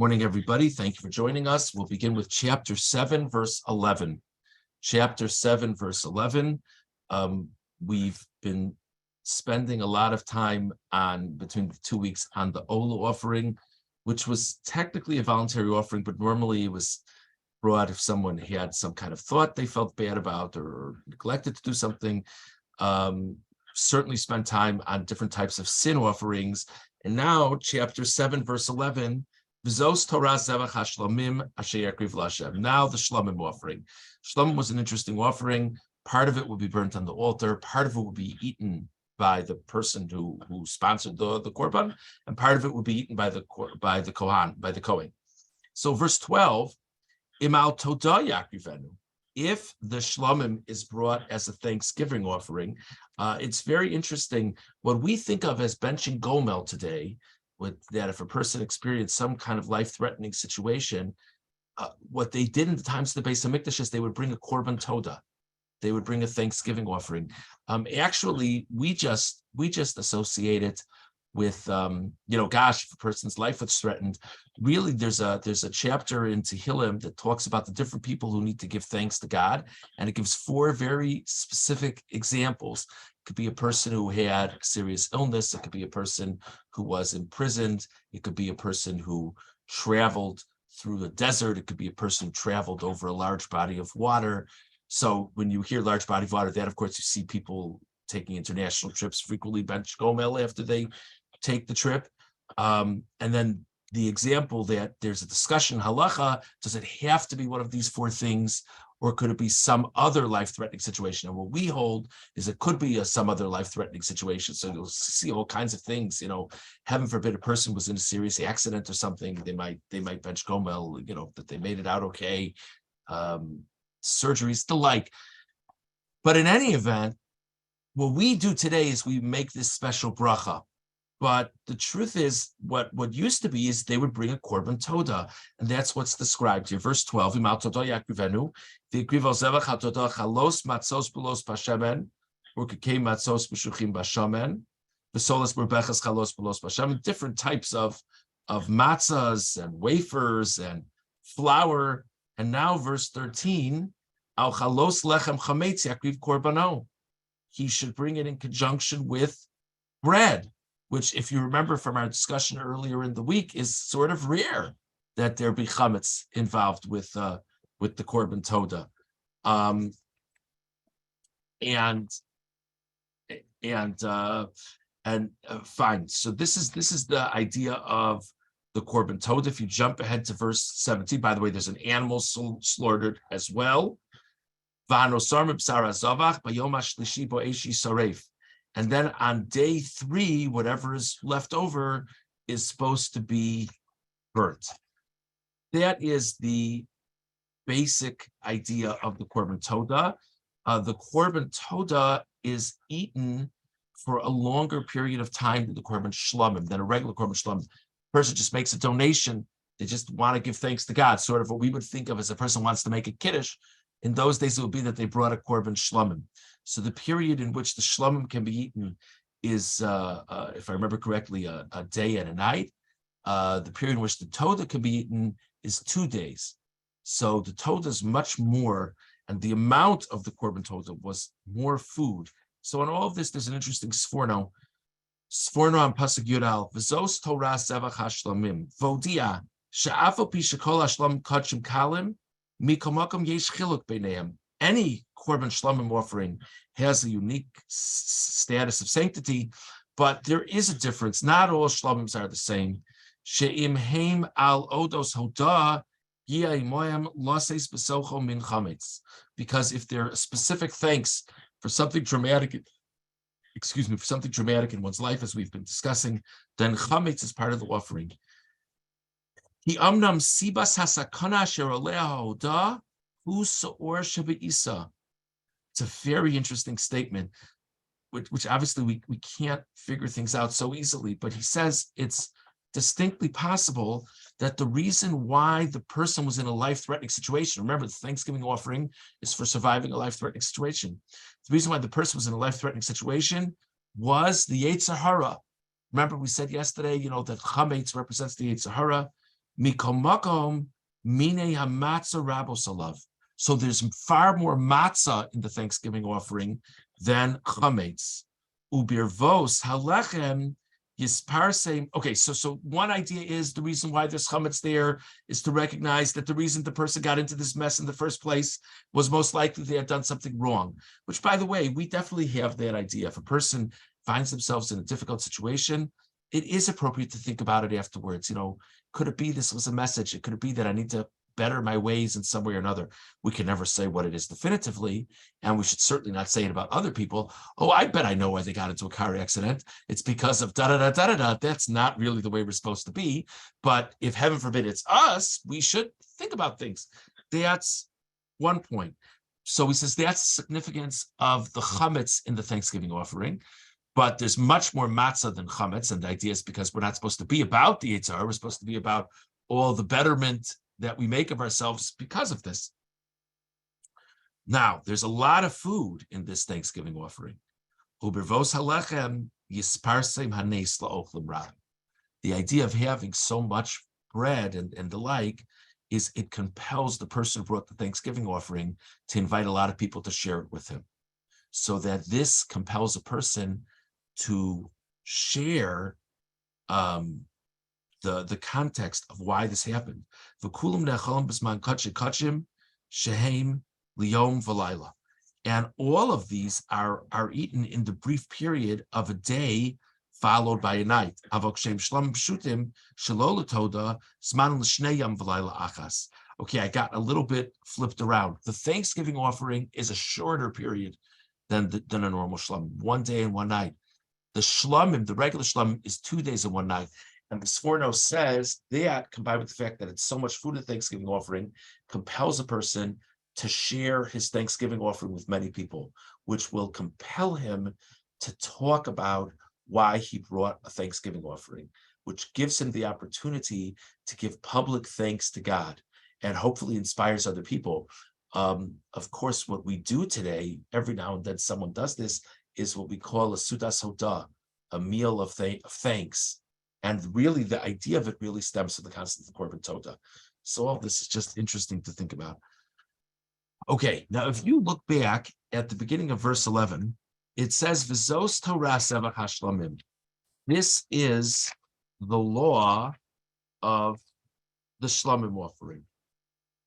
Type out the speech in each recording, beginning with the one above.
Morning, everybody. Thank you for joining us. We'll begin with chapter 7, verse 11. Chapter 7, verse 11. We've been spending a lot of time between the 2 weeks on the Ola offering, which was technically a voluntary offering, but normally it was brought if someone had some kind of thought they felt bad about or neglected to do something. Certainly spent time on different types of sin offerings. And now, chapter 7, verse 11, V'zos Torah zevach hashlamim asher yakriv l'Hashem. Now the shlamim offering. Shlamim was an interesting offering. Part of it would be burnt on the altar. Part of it would be eaten by the person who sponsored the korban, and part of it would be eaten by the Kohen. So verse 12, Imal Todah yakrivenu. If the shlamim is brought as a thanksgiving offering, it's very interesting. What we think of as benching gomel today, that if a person experienced some kind of life-threatening situation, what they did in the times of the Beis Hamikdash is they would bring a korban todah. They would bring a thanksgiving offering. Actually, we just associate it with, gosh, if a person's life was threatened. Really, there's a chapter in Tehillim that talks about the different people who need to give thanks to God, and it gives 4 very specific examples. It could be a person who had serious illness. It could be a person who was imprisoned. It could be a person who traveled through the desert. It could be a person who traveled over a large body of water. So when you hear large body of water, that, of course, you see people taking international trips frequently bench gomel after they take the trip. And then the example that there's a discussion, halacha, does it have to be one of these 4 things, or could it be some other life-threatening situation? And what we hold is it could be some other life-threatening situation. So you'll see all kinds of things. Heaven forbid a person was in a serious accident or something, they might bench gomel, that they made it out okay. Surgeries, the like. But in any event, what we do today is we make this special bracha. But the truth is, what used to be is they would bring a korban todah, and that's what's described here. Verse 12, Imal todah yakrivenu, v'ikriv al zevach hatodah chalos matzos belos bashemen, urkekei matzos b'shuchim bashemen, v'solas berbechas chalos belos bashemen, different types of matzahs and wafers and flour. And now verse 13, al chalos lechem chametz yakriv korbano. He should bring it in conjunction with bread, which, if you remember from our discussion earlier in the week, is sort of rare that there be chametz involved with the korban todah. Fine. So this is the idea of the korban todah. If you jump ahead to verse 17, by the way, there's an animal slaughtered as well. And then on day 3, whatever is left over is supposed to be burnt. That is the basic idea of the korban todah. The korban todah is eaten for a longer period of time than the korban shlamim, than a regular korban shlamim. The person just makes a donation. They just want to give thanks to God, sort of what we would think of as a person wants to make a kiddush. In those days, it would be that they brought a korban shlamim. So the period in which the shlamim can be eaten is, if I remember correctly, a day and a night. The period in which the todah can be eaten is 2 days. So the todah is much more, and the amount of the korban todah was more food. So in all of this, there's an interesting sforno. Sforno on pasuk Yudal. V'zos Torah zevach hashlamim. Vodia she'afal pi shekol hashlamim kachim kalim mikomakom yesh chiluk beineim. Any korban shlamim offering has a unique status of sanctity, but there is a difference. Not all shlamims are the same. She'im heim al odos hodah yi'aymoyam loses besocho min chametz. Because if there are specific thanks for something dramatic, in one's life, as we've been discussing, then chametz is part of the offering. Ki amnam sibas hasakana asher oleh hodah. It's a very interesting statement, which obviously we can't figure things out so easily, but he says it's distinctly possible that the reason why the person was in a life-threatening situation, remember the Thanksgiving offering is for surviving a life-threatening situation. The reason why the person was in a life-threatening situation was the Yetzer Hara. Remember we said yesterday, that chametz represents the Yetzer Hara. Mikomakom mine hamatzah rabosalav. So there's far more matzah in the Thanksgiving offering than chametz. Ubirvos halechem yisparsem. Okay, so one idea is the reason why there's chametz there is to recognize that the reason the person got into this mess in the first place was most likely they had done something wrong. Which, by the way, we definitely have that idea. If a person finds themselves in a difficult situation, it is appropriate to think about it afterwards. Could it be this was a message? Could it be that I need to better my ways in some way or another? We can never say what it is definitively, and we should certainly not say it about other people. Oh, I bet I know why they got into a car accident. It's because of da-da-da-da-da-da. That's not really the way we're supposed to be. But if heaven forbid it's us, we should think about things. That's one point. So he says that's the significance of the chametz in the Thanksgiving offering. But there's much more matzah than chametz, and the idea is because we're not supposed to be about the Yetzer Hara, we're supposed to be about all the betterment that we make of ourselves because of this. Now, there's a lot of food in this Thanksgiving offering. Ubervos halechem yisparsem hanes la'ochlim ra. The idea of having so much bread and the like is it compels the person who brought the Thanksgiving offering to invite a lot of people to share it with him. So that this compels a person to share the context of why this happened. And all of these are eaten in the brief period of a day followed by a night. Okay, I got a little bit flipped around. The Thanksgiving offering is a shorter period than a normal shlum, 1 day and 1 night. The shlumim, the regular shlumim, is 2 days and 1 night. And the Sforno says that, combined with the fact that it's so much food in Thanksgiving offering, compels a person to share his Thanksgiving offering with many people, which will compel him to talk about why he brought a Thanksgiving offering, which gives him the opportunity to give public thanks to God and hopefully inspires other people. Of course, what we do today, every now and then someone does this, is what we call a sudas hodah, a meal of thanks. And really, the idea of it really stems from the concept of korban todah. So all this is just interesting to think about. Okay, now if you look back at the beginning of verse 11, it says, V'zos Torah sevach hashlamim. This is the law of the shlamim offering.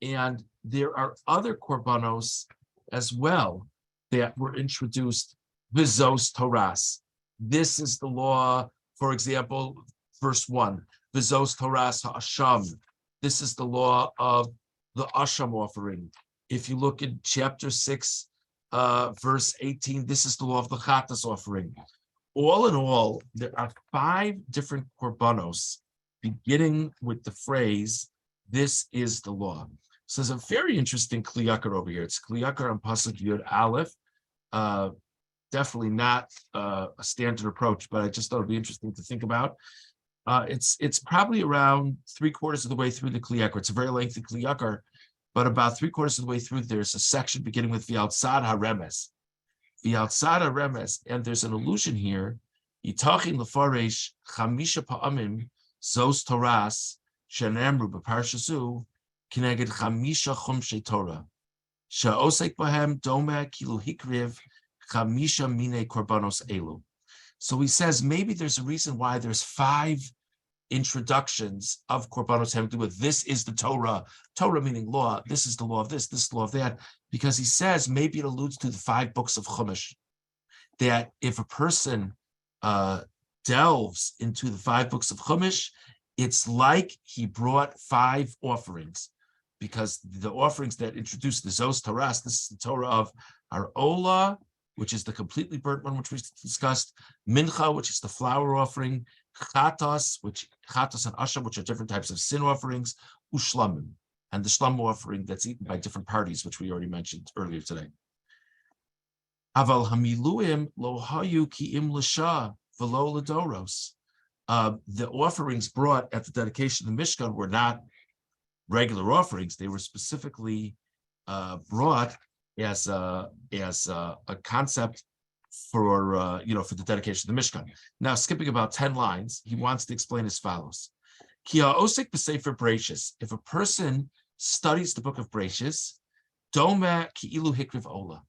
And there are other korbanos as well that were introduced, V'zos Torahs. This is the law, for example, verse 1, V'zos Torahs ha'asham. This is the law of the asham offering. If you look in chapter 6, verse 18, this is the law of the chatas offering. All in all, there are 5 different korbanos, beginning with the phrase, this is the law. So there's a very interesting kliyakar over here. It's kliyakar on pasuk yud aleph. Definitely not a standard approach, but I just thought it'd be interesting to think about. It's probably around 3/4 of the way through the kliyakar. It's a very lengthy kliyakar, but about 3/4 of the way through, there's a section beginning with v'altzad haremes. V'altzad haremes, and there's an allusion here. Yitachin lefaresh chamisha pa'amim zos toras shenemru b'parshazu kineged chamisha chumshei Torah she'osek bahem doma kilu hikriv chamisha mine korbanos elu. So he says maybe there's a reason why there's 5 introductions of korbanos having to do with this is the Torah, Torah meaning law, this is the law of this is the law of that, because he says maybe it alludes to the 5 books of Chumash, that if a person delves into the 5 books of Chumash, it's like he brought 5 offerings, because the offerings that introduce the Zos Toras, this is the Torah of our Olah, which is the completely burnt one, which we discussed, Mincha, which is the flour offering, Chatos and Asham, which are different types of sin offerings, Ushlamim, and the Shlam offering that's eaten by different parties, which we already mentioned earlier today. Aval Hamiluim lo hayu ki'im l'shah v'lo l'doros. The offerings brought at the dedication of the Mishkan were not regular offerings; they were specifically brought as a concept for the dedication of the Mishkan. Now, skipping about 10 lines, he wants to explain as follows. Kia osik b'sefer Bereishis. If a person studies the book of Bereishis, doma ki'ilu hikriv ola.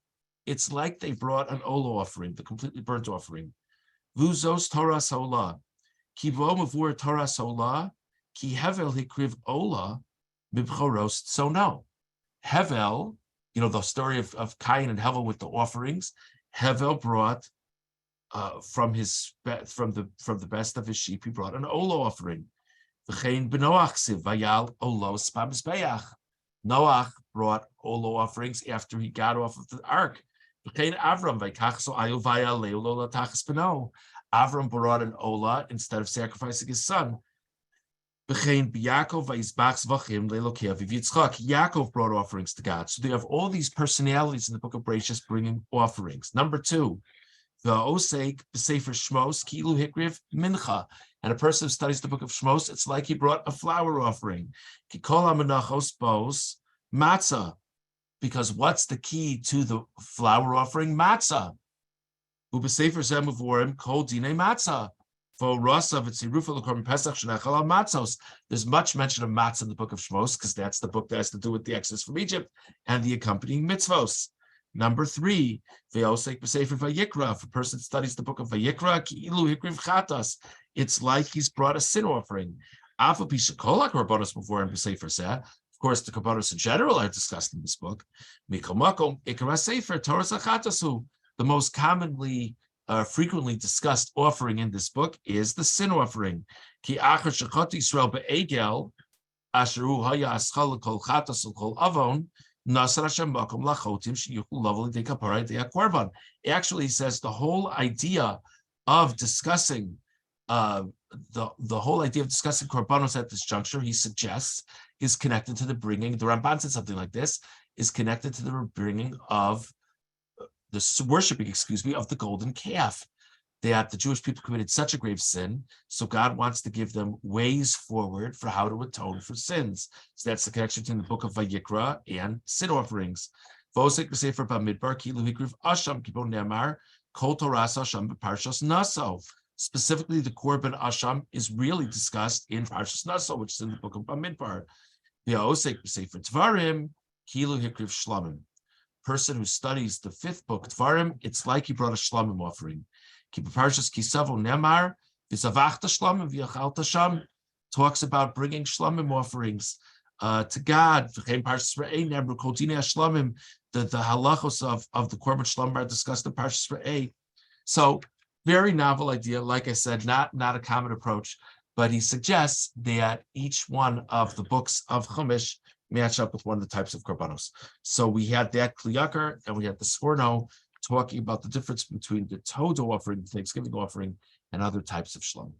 It's like they brought an ola offering, the completely burnt offering. Vuzos Torah sola. Ki vo mavur Torah sola. Ki hevel hikriv ola mibchoros sono. Hevel, the story of Cain and Hevel with the offerings. Hevel brought from the best of his sheep, he brought an ola offering. Noach brought ola offerings after he got off of the ark. Avram brought an ola instead of sacrificing his son. Yaakov brought offerings to God. So they have all these personalities in the book of Bereishis bringing offerings. Number 2, the osek b'sefer Shmos kilu hikriv mincha. And a person who studies the book of Shmos, it's like he brought a flower offering. Kikol hamenachos bos matzah. Because what's the key to the flower offering? Matzah. U'b'sefer zeh mevurim kol dinei matzah. There's much mention of matzah in the book of Shmos because that's the book that has to do with the Exodus from Egypt and the accompanying mitzvos. Number 3, Vayikra. If a person studies the book of Vayikra, it's like he's brought a sin offering. Of course, the korbanos in general are discussed in this book. The most commonly frequently discussed offering in this book is the sin offering. Ki achar shechot Yisrael be'egel asheru haya aschal kol chatas kol avon nasar Hashem makom lachotim sheyuchlu lavali de kapara de korban. Actually, he says the whole idea of discussing the whole idea of discussing korbanos at this juncture, he suggests, is connected to the bringing. The Ramban said something like this: is connected to the bringing of the worshiping, of the golden calf, that the Jewish people committed such a grave sin. So God wants to give them ways forward for how to atone for sins. So that's the connection between the book of Vayikra and sin offerings. Specifically, the Korban Asham is really discussed in Parshas Naso, which is in the book of Bamidbar. Person who studies the 5th book, Dvarim, it's like he brought a shlamim offering. Talks about bringing shlamim offerings to God. The halachos of the korban shlamim are discussed in Parshas Re'eh. So, very novel idea. Like I said, not a common approach, but he suggests that each one of the books of Chumash match up with one of the types of korbanos. So we had that kliyakar and we had the sforno talking about the difference between the Todo offering, the Thanksgiving offering, and other types of shlamim.